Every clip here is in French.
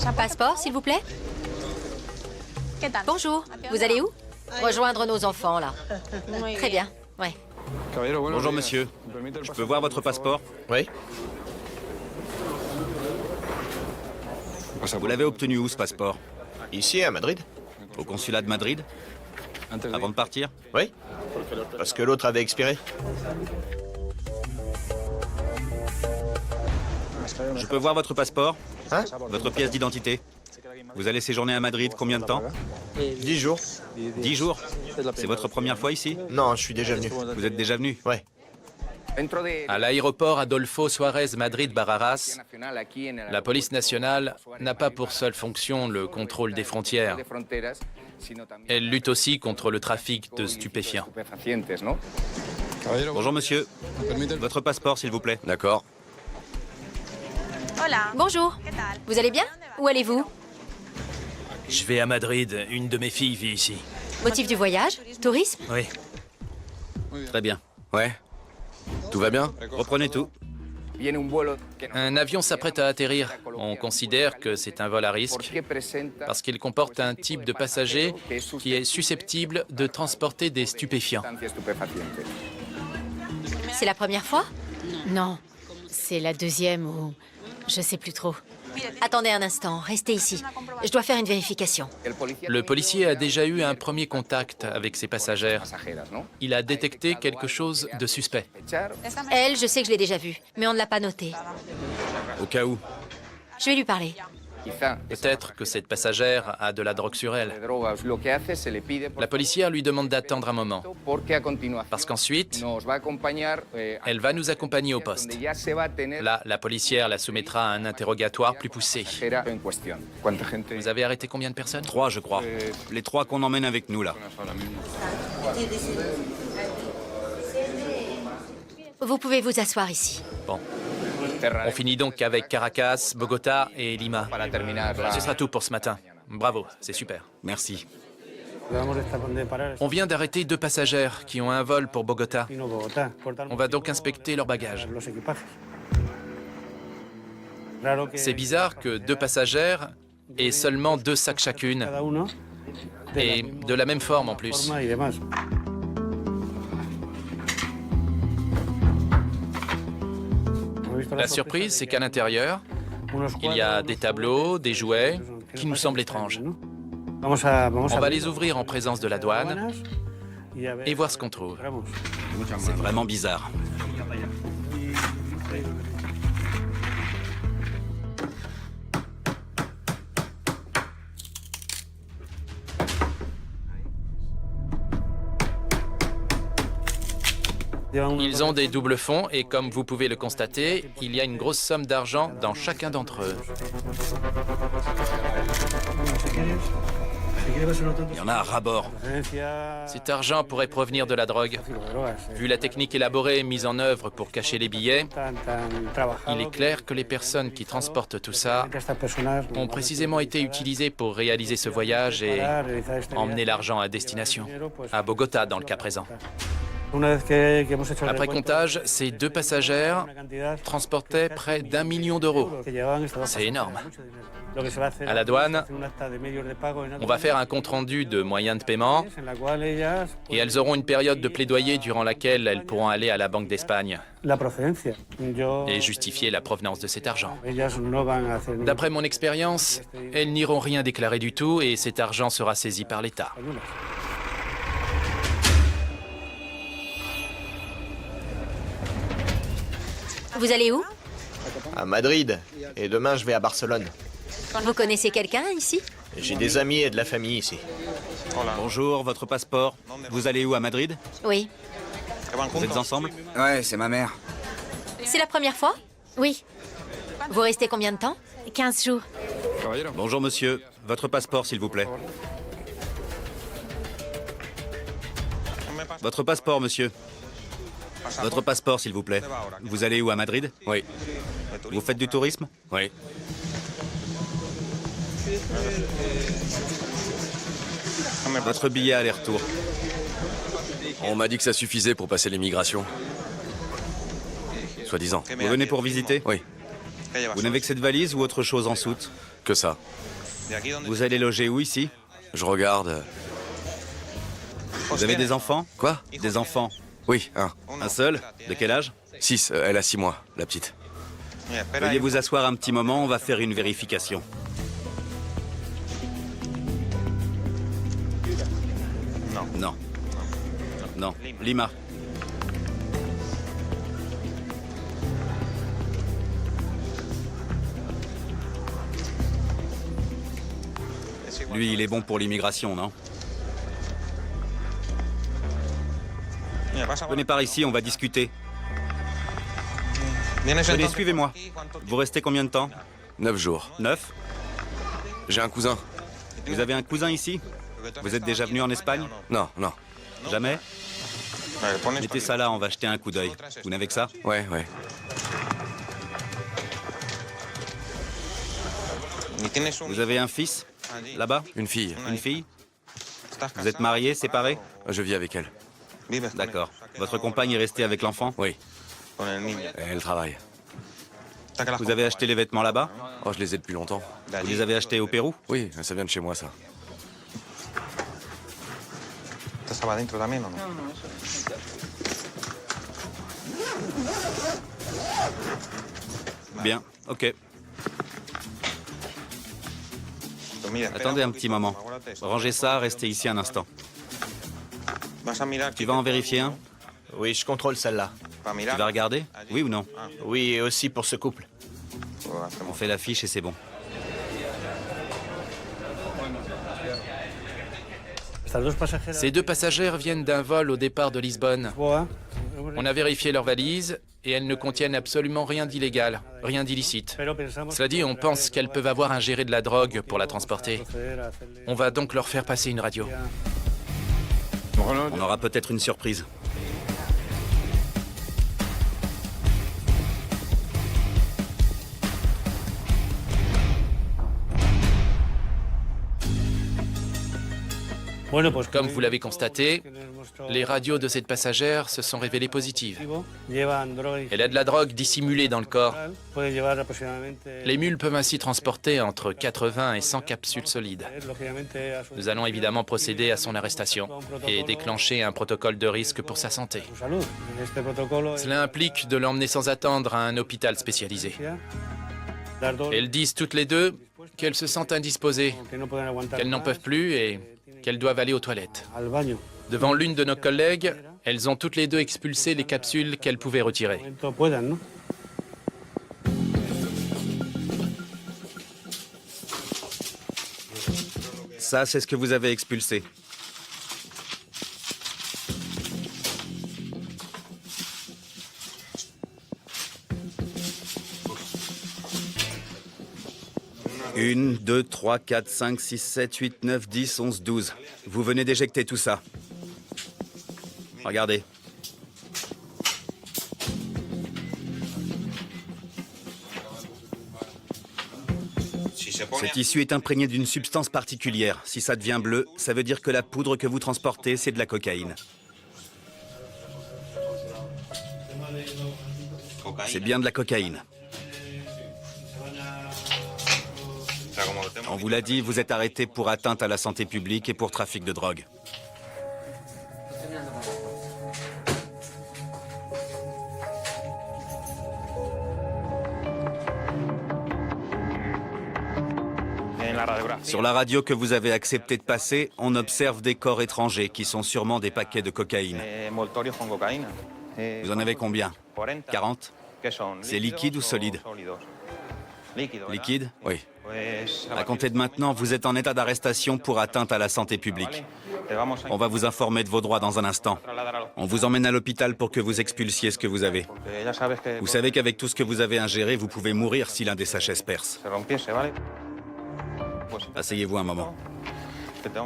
Passeport, s'il vous plaît. Bonjour, vous allez où? Rejoindre nos enfants, là. Très bien, ouais. Bonjour monsieur, je peux voir votre passeport? Oui. Vous l'avez obtenu où ce passeport? Ici, à Madrid. Au consulat de Madrid? Avant de partir? Oui. Parce que l'autre avait expiré. Je peux voir votre passeport? Hein? Votre pièce d'identité? Vous allez séjourner à Madrid combien de temps? 10 jours. 10 jours? C'est votre première fois ici? Non, je suis déjà venu. Vous êtes déjà venu? Ouais. À l'aéroport Adolfo Suárez Madrid-Barajas, la police nationale n'a pas pour seule fonction le contrôle des frontières. Elle lutte aussi contre le trafic de stupéfiants. Bonjour monsieur, votre passeport s'il vous plaît. D'accord. Bonjour, vous allez bien? Où allez-vous? Je vais à Madrid, une de mes filles vit ici. Motif du voyage? Tourisme? Oui. Très bien. Ouais. Tout va bien? Reprenez tout. Un avion s'apprête à atterrir. On considère que c'est un vol à risque parce qu'il comporte un type de passager qui est susceptible de transporter des stupéfiants. C'est la première fois? Non, c'est la deuxième ou... je sais plus trop. Attendez un instant, restez ici. Je dois faire une vérification. Le policier a déjà eu un premier contact avec ses passagères. Il a détecté quelque chose de suspect. Elle, je sais que je l'ai déjà vue, mais on ne l'a pas notée. Au cas où. Je vais lui parler. Peut-être que cette passagère a de la drogue sur elle. La policière lui demande d'attendre un moment, parce qu'ensuite, elle va nous accompagner au poste. Là, la policière la soumettra à un interrogatoire plus poussé. Vous avez arrêté combien de personnes? 3 je crois. Les 3 qu'on emmène avec nous là. Vous pouvez vous asseoir ici. Bon. On finit donc avec Caracas, Bogota et Lima. Ce sera tout pour ce matin. Bravo, c'est super. Merci. On vient d'arrêter 2 passagères qui ont un vol pour Bogota. On va donc inspecter leurs bagages. C'est bizarre que 2 passagères aient seulement 2 sacs chacune. Et de la même forme en plus. La surprise, c'est qu'à l'intérieur, il y a des tableaux, des jouets qui nous semblent étranges. On va les ouvrir en présence de la douane et voir ce qu'on trouve. C'est vraiment bizarre. Ils ont des doubles fonds et comme vous pouvez le constater, il y a une grosse somme d'argent dans chacun d'entre eux. Il y en a à ras-bord. Cet argent pourrait provenir de la drogue. Vu la technique élaborée mise en œuvre pour cacher les billets, il est clair que les personnes qui transportent tout ça ont précisément été utilisées pour réaliser ce voyage et emmener l'argent à destination, à Bogota dans le cas présent. Après comptage, ces 2 passagères transportaient près d'1 million d'euros. C'est énorme. À la douane, on va faire un compte-rendu de moyens de paiement et elles auront une période de plaidoyer durant laquelle elles pourront aller à la Banque d'Espagne et justifier la provenance de cet argent. D'après mon expérience, elles n'iront rien déclarer du tout et cet argent sera saisi par l'État. Vous allez où? À Madrid. Et demain, je vais à Barcelone. Vous connaissez quelqu'un ici? J'ai des amis et de la famille ici. Bonjour, votre passeport. Vous allez où à Madrid? Oui. Vous êtes ensemble? Ouais, c'est ma mère. C'est la première fois? Oui. Vous restez combien de temps? 15 jours. Bonjour monsieur, votre passeport s'il vous plaît. Votre passeport monsieur. Votre passeport s'il vous plaît. Vous allez où à Madrid? Oui. Vous faites du tourisme? Oui. Votre billet aller-retour. On m'a dit que ça suffisait pour passer l'immigration. Soi-disant. Vous venez pour visiter? Oui. Vous n'avez que cette valise ou autre chose en soute? Que ça. Vous allez loger où ici? Je regarde. Vous avez des enfants? Quoi? Des enfants? Oui, un. Un seul? De quel âge? 6, elle a 6 mois, la petite. Veuillez vous asseoir un petit moment, on va faire une vérification. Non. Non. Lima. Lui, il est bon pour l'immigration, non? Venez par ici, on va discuter. Venez, suivez-moi. Vous restez combien de temps? 9 jours. 9? J'ai un cousin. Vous avez un cousin ici? Vous êtes déjà venu en Espagne? Non, non. Jamais? Mettez ça là, on va jeter un coup d'œil. Vous n'avez que ça? Ouais, ouais. Vous avez un fils? Là-bas? Une fille. Une fille? Vous êtes mariés, séparés? Je vis avec elle. D'accord. Votre compagne est restée avec l'enfant? Oui. Elle travaille. Vous avez acheté les vêtements là-bas? Oh, je les ai depuis longtemps. Vous les avez achetés au Pérou? Oui, ça vient de chez moi, ça. Bien, ok. Attendez un petit moment. Rangez ça, restez ici un instant. Tu vas en vérifier un? Oui, je contrôle celle-là. Tu vas regarder? Oui ou non? Oui, et aussi pour ce couple. On fait la fiche et c'est bon. Ces 2 passagères viennent d'un vol au départ de Lisbonne. On a vérifié leurs valises et elles ne contiennent absolument rien d'illégal, rien d'illicite. Cela dit, on pense qu'elles peuvent avoir ingéré de la drogue pour la transporter. On va donc leur faire passer une radio. On aura peut-être une surprise. Comme vous l'avez constaté, les radios de cette passagère se sont révélées positives. Elle a de la drogue dissimulée dans le corps. Les mules peuvent ainsi transporter entre 80 et 100 capsules solides. Nous allons évidemment procéder à son arrestation et déclencher un protocole de risque pour sa santé. Cela implique de l'emmener sans attendre à un hôpital spécialisé. Elles disent toutes les deux qu'elles se sentent indisposées, qu'elles n'en peuvent plus et qu'elles doivent aller aux toilettes. Devant l'une de nos collègues, elles ont toutes les deux expulsé les capsules qu'elles pouvaient retirer. Ça, c'est ce que vous avez expulsé. Une, 2, 3, 4, 5, 6, 7, 8, 9, 10, 11, 12. Vous venez d'éjecter tout ça. Regardez. Cette issue est imprégnée d'une substance particulière. Si ça devient bleu, ça veut dire que la poudre que vous transportez, c'est de la cocaïne. C'est bien de la cocaïne. On vous l'a dit, vous êtes arrêté pour atteinte à la santé publique et pour trafic de drogue. Sur la radio que vous avez accepté de passer, on observe des corps étrangers qui sont sûrement des paquets de cocaïne. Vous en avez combien? 40? C'est liquide ou solide? Liquide? Oui. À compter de maintenant, vous êtes en état d'arrestation pour atteinte à la santé publique. On va vous informer de vos droits dans un instant. On vous emmène à l'hôpital pour que vous expulsiez ce que vous avez. Vous savez qu'avec tout ce que vous avez ingéré, vous pouvez mourir si l'un des sachets se perce. Asseyez-vous un moment.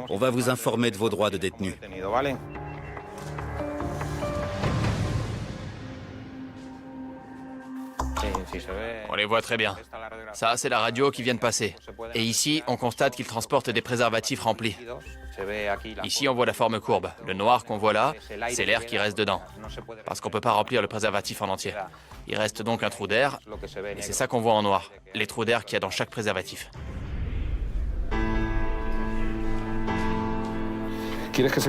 On va vous informer de vos droits de détenu. On les voit très bien. Ça, c'est la radio qui vient de passer. Et ici, on constate qu'ils transportent des préservatifs remplis. Ici, on voit la forme courbe. Le noir qu'on voit là, c'est l'air qui reste dedans. Parce qu'on ne peut pas remplir le préservatif en entier. Il reste donc un trou d'air, et c'est ça qu'on voit en noir. Les trous d'air qu'il y a dans chaque préservatif.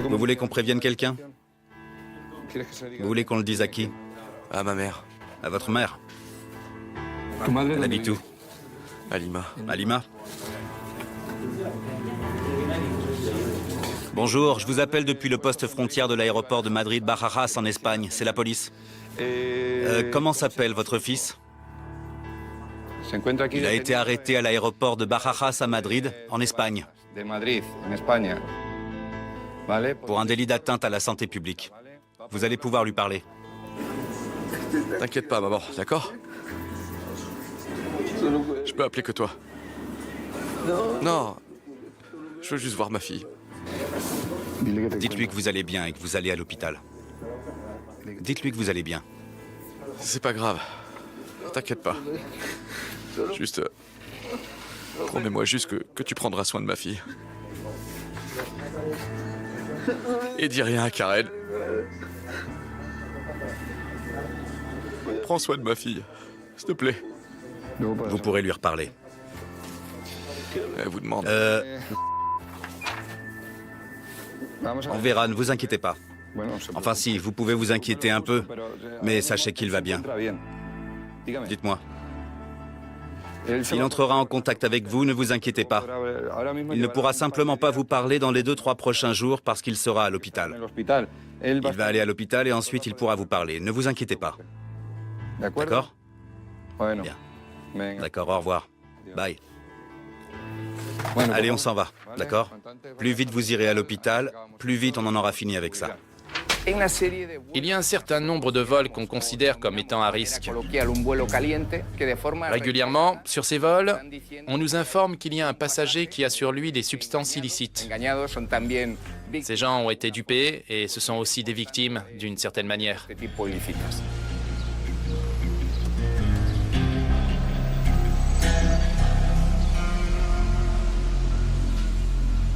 Vous voulez qu'on prévienne quelqu'un? Vous voulez qu'on le dise à qui? À ma mère, À votre mère? Elle habite où? à Lima. À Lima? Bonjour, je vous appelle depuis le poste frontière de l'aéroport de Madrid-Barajas en Espagne. C'est la police. Comment s'appelle votre fils? Il a été arrêté à l'aéroport de Barajas à Madrid, en Espagne, pour un délit d'atteinte à la santé publique. Vous allez pouvoir lui parler. T'inquiète pas, maman, d'accord? Je peux appeler que toi. Non. Je veux juste voir ma fille. Dites-lui que vous allez bien et que vous allez à l'hôpital. Dites-lui que vous allez bien. C'est pas grave. T'inquiète pas. Juste... promets-moi juste que tu prendras soin de ma fille. Et dis rien à Karen. Prends soin de ma fille, s'il te plaît. Vous pourrez lui reparler. Elle vous demande. On verra, ne vous inquiétez pas. Enfin si, vous pouvez vous inquiéter un peu, mais sachez qu'il va bien. Dites-moi. Il entrera en contact avec vous, ne vous inquiétez pas. Il ne pourra simplement pas vous parler dans les 2-3 prochains jours parce qu'il sera à l'hôpital. Il va aller à l'hôpital et ensuite il pourra vous parler. Ne vous inquiétez pas. D'accord? Bien. D'accord, au revoir. Bye. Allez, on s'en va, d'accord? Plus vite vous irez à l'hôpital, plus vite on en aura fini avec ça. Il y a un certain nombre de vols qu'on considère comme étant à risque. Régulièrement, sur ces vols, on nous informe qu'il y a un passager qui a sur lui des substances illicites. Ces gens ont été dupés et ce sont aussi des victimes d'une certaine manière.